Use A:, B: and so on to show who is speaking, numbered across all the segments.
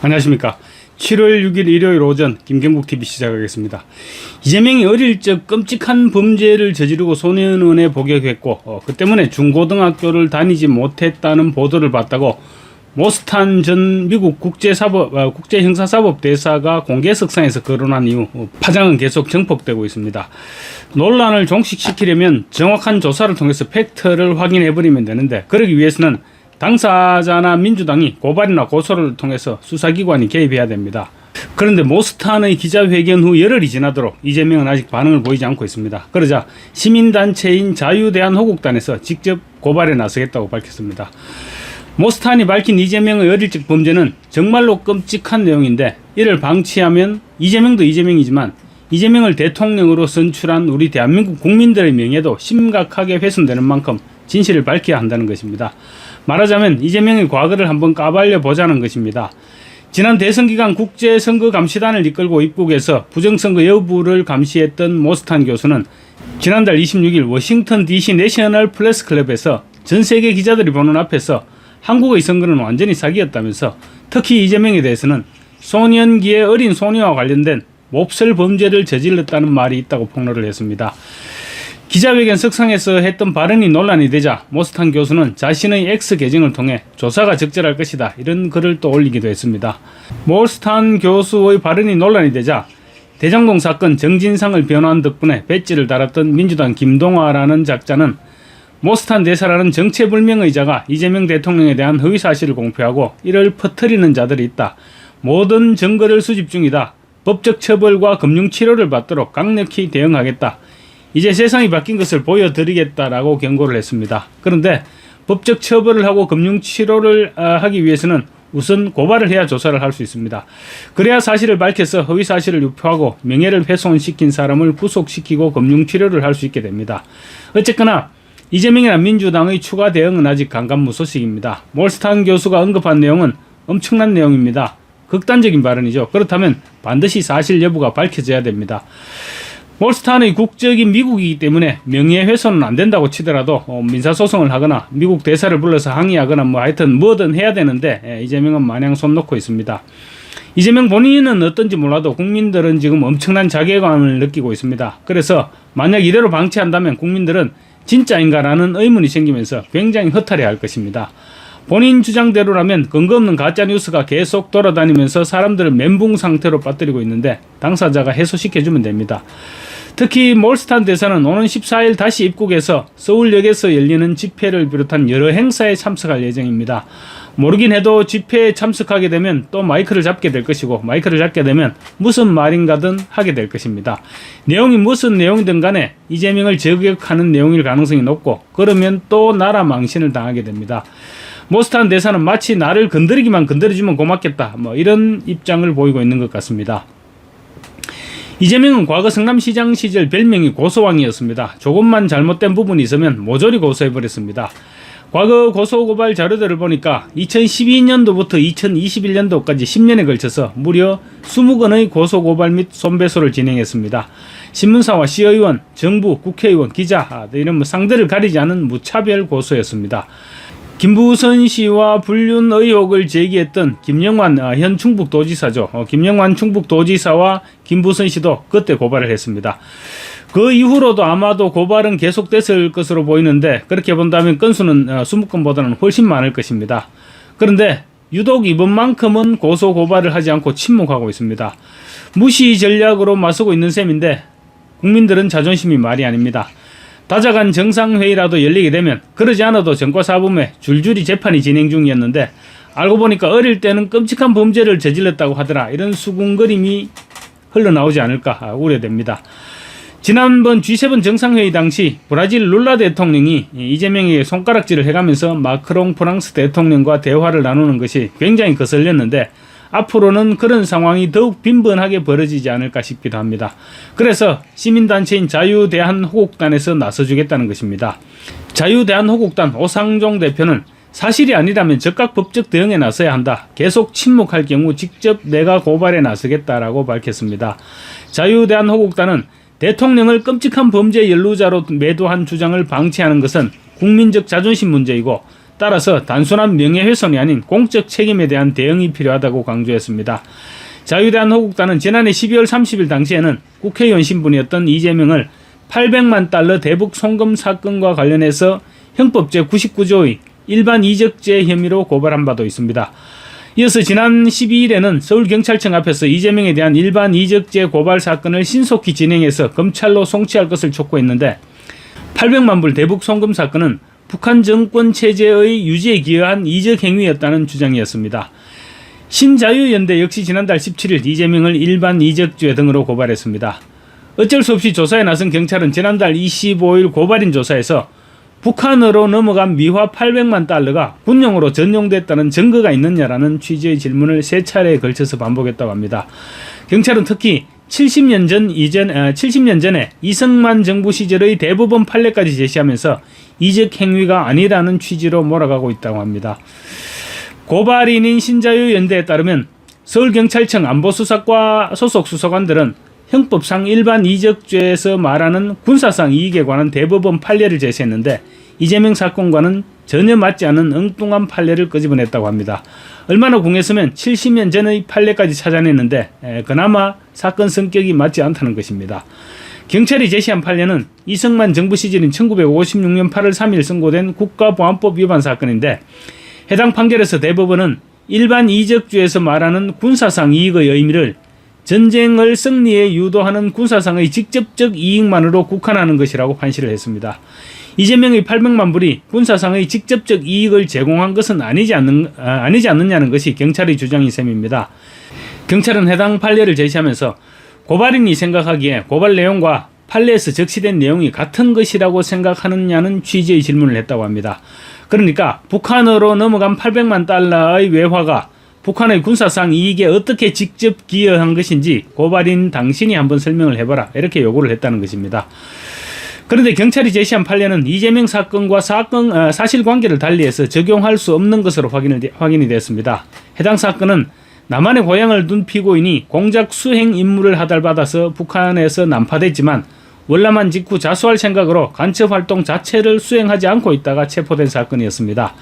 A: 안녕하십니까. 7월 6일 일요일 오전 김경국TV 시작하겠습니다. 이재명이 어릴 적 끔찍한 범죄를 저지르고 소년원에 복역했고 그 때문에 중고등학교를 다니지 못했다는 보도를 봤다고 모스탄 전 미국 국제형사사법대사가 공개석상에서 거론한 이후 파장은 계속 증폭되고 있습니다. 논란을 종식시키려면 정확한 조사를 통해서 팩트를 확인해버리면 되는데, 그러기 위해서는 당사자나 민주당이 고발이나 고소를 통해서 수사기관이 개입해야 됩니다. 그런데 모스탄의 기자회견 후 열흘이 지나도록 이재명은 아직 반응을 보이지 않고 있습니다. 그러자 시민단체인 자유대한호국단에서 직접 고발에 나서겠다고 밝혔습니다. 모스탄이 밝힌 이재명의 어릴 적 범죄는 정말로 끔찍한 내용인데, 이를 방치하면 이재명도 이재명이지만 이재명을 대통령으로 선출한 우리 대한민국 국민들의 명예도 심각하게 훼손되는 만큼 진실을 밝혀야 한다는 것입니다. 말하자면 이재명의 과거를 한번 까발려 보자는 것입니다. 지난 대선 기간 국제선거감시단을 이끌고 입국해서 부정선거 여부를 감시했던 모스탄 교수는 지난달 26일 워싱턴 DC 내셔널 프레스클럽에서 전세계 기자들이 보는 앞에서 한국의 선거는 완전히 사기였다면서, 특히 이재명에 대해서는 소년기의 어린 소녀와 관련된 몹쓸 범죄를 저질렀다는 말이 있다고 폭로를 했습니다. 기자회견 석상에서 했던 발언이 논란이 되자 모스탄 교수는 자신의 X 계정을 통해 조사가 적절할 것이다, 이런 글을 또 올리기도 했습니다. 모스탄 교수의 발언이 논란이 되자 대장동 사건 정진상을 변호한 덕분에 배지를 달았던 민주당 김동화라는 작자는 모스탄 대사라는 정체불명의 자가 이재명 대통령에 대한 허위사실을 공표하고 이를 퍼뜨리는 자들이 있다. 모든 증거를 수집 중이다. 법적 처벌과 금융치료를 받도록 강력히 대응하겠다. 이제 세상이 바뀐 것을 보여드리겠다라고 경고를 했습니다. 그런데 법적 처벌을 하고 금융치료를 하기 위해서는 우선 고발을 해야 조사를 할 수 있습니다. 그래야 사실을 밝혀서 허위사실을 유포하고 명예를 훼손시킨 사람을 구속시키고 금융치료를 할 수 있게 됩니다. 어쨌거나 이재명이나 민주당의 추가 대응은 아직 간간무소식입니다. 모스탄 교수가 언급한 내용은 엄청난 내용입니다. 극단적인 발언이죠. 그렇다면 반드시 사실 여부가 밝혀져야 됩니다. 모스탄의 국적인 미국이기 때문에 명예훼손은 안 된다고 치더라도 민사소송을 하거나 미국 대사를 불러서 항의하거나 하여튼 뭐든 해야 되는데 이재명은 마냥 손 놓고 있습니다. 이재명 본인은 어떤지 몰라도 국민들은 지금 엄청난 자괴감을 느끼고 있습니다. 그래서 만약 이대로 방치한다면 국민들은 진짜인가라는 의문이 생기면서 굉장히 허탈해할 것입니다. 본인 주장대로라면 근거 없는 가짜뉴스가 계속 돌아다니면서 사람들을 멘붕 상태로 빠뜨리고 있는데 당사자가 해소시켜주면 됩니다. 특히 모스탄 대사는 오는 14일 다시 입국해서 서울역에서 열리는 집회를 비롯한 여러 행사에 참석할 예정입니다. 모르긴 해도 집회에 참석하게 되면 또 마이크를 잡게 될 것이고, 마이크를 잡게 되면 무슨 말인가든 하게 될 것입니다. 내용이 무슨 내용이든 간에 이재명을 저격하는 내용일 가능성이 높고, 그러면 또 나라 망신을 당하게 됩니다. 모스탄 대사는 마치 나를 건드리기만 건드려주면 고맙겠다, 이런 입장을 보이고 있는 것 같습니다. 이재명은 과거 성남시장 시절 별명이 고소왕이었습니다. 조금만 잘못된 부분이 있으면 모조리 고소해버렸습니다. 과거 고소고발 자료들을 보니까 2012년도부터 2021년도까지 10년에 걸쳐서 무려 20건의 고소고발 및 손배소를 진행했습니다. 신문사와 시의원, 정부, 국회의원, 기자 이런 상대를 가리지 않은 무차별 고소였습니다. 김부선 씨와 불륜 의혹을 제기했던 김영환 현 충북도지사죠. 김영환 충북도지사와 김부선 씨도 그때 고발을 했습니다. 그 이후로도 아마도 고발은 계속됐을 것으로 보이는데, 그렇게 본다면 건수는 20건보다는 훨씬 많을 것입니다. 그런데 유독 이번만큼은 고소 고발을 하지 않고 침묵하고 있습니다. 무시 전략으로 맞서고 있는 셈인데 국민들은 자존심이 말이 아닙니다. 다자간 정상회의라도 열리게 되면 그러지 않아도 전과사범에 줄줄이 재판이 진행 중이었는데 알고 보니까 어릴 때는 끔찍한 범죄를 저질렀다고 하더라, 이런 수군거림이 흘러나오지 않을까 우려됩니다. 지난번 G7 정상회의 당시 브라질 룰라 대통령이 이재명에게 손가락질을 해가면서 마크롱 프랑스 대통령과 대화를 나누는 것이 굉장히 거슬렸는데, 앞으로는 그런 상황이 더욱 빈번하게 벌어지지 않을까 싶기도 합니다. 그래서 시민단체인 자유대한호국단에서 나서주겠다는 것입니다. 자유대한호국단 오상종 대표는 사실이 아니라면 즉각 법적 대응에 나서야 한다. 계속 침묵할 경우 직접 내가 고발에 나서겠다라고 밝혔습니다. 자유대한호국단은 대통령을 끔찍한 범죄 연루자로 매도한 주장을 방치하는 것은 국민적 자존심 문제이고, 따라서 단순한 명예훼손이 아닌 공적 책임에 대한 대응이 필요하다고 강조했습니다. 자유대한호국단은 지난해 12월 30일 당시에는 국회의원 신분이었던 이재명을 800만 달러 대북 송금 사건과 관련해서 형법 제99조의 일반 이적죄 혐의로 고발한 바도 있습니다. 이어서 지난 12일에는 서울경찰청 앞에서 이재명에 대한 일반 이적죄 고발 사건을 신속히 진행해서 검찰로 송치할 것을 촉구했는데 800만 불 대북 송금 사건은 북한 정권 체제의 유지에 기여한 이적 행위였다는 주장이었습니다. 신자유연대 역시 지난달 17일 이재명을 일반 이적죄 등으로 고발했습니다. 어쩔 수 없이 조사에 나선 경찰은 지난달 25일 고발인 조사에서 북한으로 넘어간 미화 800만 달러가 군용으로 전용됐다는 증거가 있느냐라는 취지의 질문을 3차례에 걸쳐서 반복했다고 합니다. 경찰은 특히 70년 전에 이승만 정부 시절의 대법원 판례까지 제시하면서 이적 행위가 아니라는 취지로 몰아가고 있다고 합니다. 고발인인 신자유연대에 따르면 서울경찰청 안보수사과 소속 수사관들은 형법상 일반 이적죄에서 말하는 군사상 이익에 관한 대법원 판례를 제시했는데 이재명 사건과는 전혀 맞지 않는 엉뚱한 판례를 끄집어냈다고 합니다. 얼마나 궁했으면 70년 전의 판례까지 찾아냈는데 그나마 사건 성격이 맞지 않다는 것입니다. 경찰이 제시한 판례는 이승만 정부 시절인 1956년 8월 3일 선고된 국가보안법 위반 사건인데 해당 판결에서 대법원은 일반 이적죄에서 말하는 군사상 이익의 의미를 전쟁을 승리에 유도하는 군사상의 직접적 이익만으로 국한하는 것이라고 판시를 했습니다. 이재명의 800만 불이 군사상의 직접적 이익을 제공한 것은 아니지 않느냐는 것이 경찰의 주장인 셈입니다. 경찰은 해당 판례를 제시하면서 고발인이 생각하기에 고발 내용과 판례에서 적시된 내용이 같은 것이라고 생각하느냐는 취지의 질문을 했다고 합니다. 그러니까 북한으로 넘어간 800만 달러의 외화가 북한의 군사상 이익에 어떻게 직접 기여한 것인지 고발인 당신이 한번 설명을 해봐라 이렇게 요구를 했다는 것입니다. 그런데 경찰이 제시한 판례는 이재명 사건과 사실관계를 달리해서 적용할 수 없는 것으로 확인이 됐습니다. 해당 사건은 남한의 고향을 둔 피고인이 공작 수행 임무를 하달받아서 북한에서 난파됐지만 월남한 직후 자수할 생각으로 간첩활동 자체를 수행하지 않고 있다가 체포된 사건이었습니다.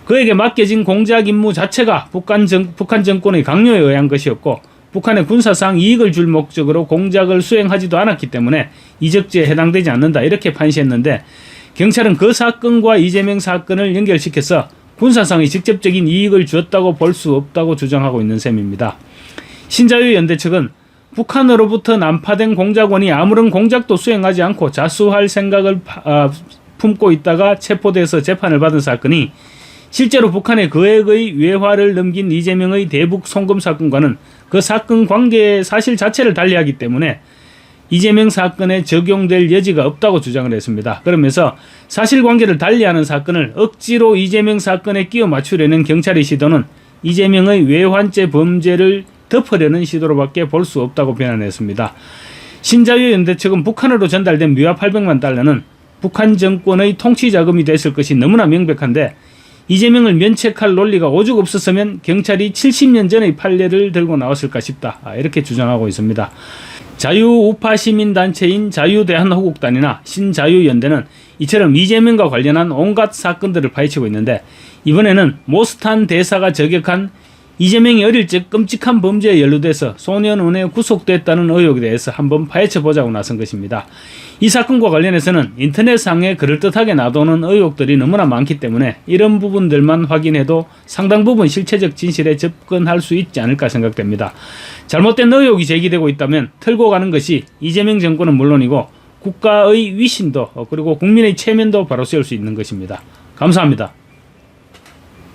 A: 그에게 맡겨진 공작 임무 자체가 북한 정권의 강요에 의한 것이었고 북한의 군사상 이익을 줄 목적으로 공작을 수행하지도 않았기 때문에 이적죄에 해당되지 않는다 이렇게 판시했는데 경찰은 그 사건과 이재명 사건을 연결시켜서 군사상의 직접적인 이익을 주었다고 볼 수 없다고 주장하고 있는 셈입니다. 신자유연대 측은 북한으로부터 난파된 공작원이 아무런 공작도 수행하지 않고 자수할 생각을 품고 있다가 체포돼서 재판을 받은 사건이 실제로 북한에 거액의 외화를 넘긴 이재명의 대북 송금 사건과는 그 사건 관계의 사실 자체를 달리하기 때문에 이재명 사건에 적용될 여지가 없다고 주장을 했습니다. 그러면서 사실관계를 달리하는 사건을 억지로 이재명 사건에 끼워 맞추려는 경찰의 시도는 이재명의 외환죄 범죄를 덮으려는 시도로밖에 볼 수 없다고 비난했습니다. 신자유연대 측은 북한으로 전달된 미화 800만 달러는 북한 정권의 통치자금이 됐을 것이 너무나 명백한데 이재명을 면책할 논리가 오죽 없었으면 경찰이 70년 전의 판례를 들고 나왔을까 싶다. 이렇게 주장하고 있습니다. 자유우파 시민단체인 자유대한호국단이나 신자유연대는 이처럼 이재명과 관련한 온갖 사건들을 파헤치고 있는데 이번에는 모스탄 대사가 저격한 이재명이 어릴 적 끔찍한 범죄에 연루돼서 소년원에 구속됐다는 의혹에 대해서 한번 파헤쳐보자고 나선 것입니다. 이 사건과 관련해서는 인터넷상에 그럴듯하게 놔두는 의혹들이 너무나 많기 때문에 이런 부분들만 확인해도 상당 부분 실체적 진실에 접근할 수 있지 않을까 생각됩니다. 잘못된 의혹이 제기되고 있다면 털고 가는 것이 이재명 정권은 물론이고 국가의 위신도 그리고 국민의 체면도 바로 세울 수 있는 것입니다. 감사합니다.